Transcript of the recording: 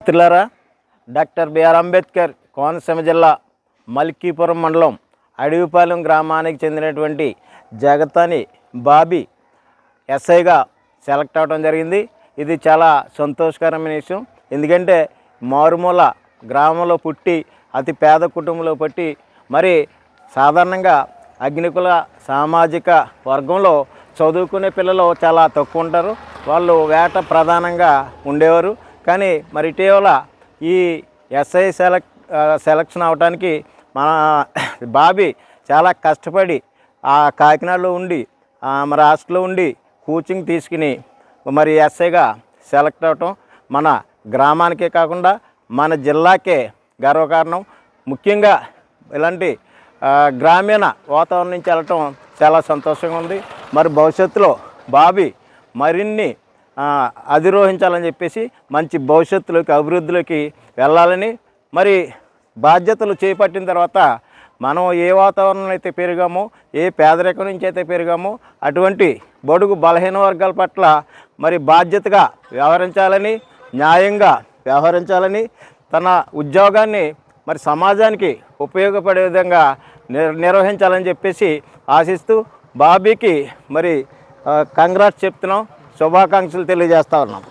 మిత్రులారా, doctor BR Ambedkar Konaseema జిల్లా మల్కీపురం మండలం అడవిపాలెం గ్రామానికి చెందినటువంటి జగతాని బాబీ ఎస్ఐగా సెలెక్ట్ అవ్వడం జరిగింది. ఇది చాలా సంతోషకరమైన విషయం. ఎందుకంటే మారుమూల గ్రామంలో పుట్టి అతి పేద కుటుంబంలో పుట్టి మరి సాధారణంగా అగ్నికుల సామాజిక వర్గంలో చదువుకునే పిల్లలు చాలా తక్కువ ఉంటారు. వాళ్ళు వేట ప్రధానంగా ఉండేవారు. కానీ మరి ఇటీవల ఈ ఎస్ఐ సెలక్షన్ అవడానికి మన బాబీ చాలా కష్టపడి ఆ కాకినాడలో ఉండి మరి హాస్టల్లో ఉండి కోచింగ్ తీసుకుని మరి ఎస్ఐగా సెలెక్ట్ అవటం మన గ్రామానికే కాకుండా మన జిల్లాకే గర్వకారణం. ముఖ్యంగా ఇలాంటి గ్రామీణ వాతావరణం నుంచి వెళ్ళటం చాలా సంతోషంగా ఉంది. మరి భవిష్యత్తులో బాబీ మరిన్ని అధిరోహించాలని చెప్పేసి మంచి భవిష్యత్తులోకి అభివృద్ధిలోకి వెళ్ళాలని, మరి బాధ్యతలు చేపట్టిన తర్వాత మనం ఏ వాతావరణంలో అయితే పెరిగామో, ఏ పేదరికం నుంచి అయితే పెరిగామో అటువంటి బడుగు బలహీన వర్గాల పట్ల మరి బాధ్యతగా వ్యవహరించాలని, న్యాయంగా వ్యవహరించాలని, తన ఉద్యోగాన్ని మరి సమాజానికి ఉపయోగపడే విధంగా నిర్వహించాలని చెప్పేసి ఆశిస్తూ బాబీకి మరి కంగ్రాట్స్ చెప్తున్నాం, శుభాకాంక్షలు తెలియజేస్తా ఉన్నాం.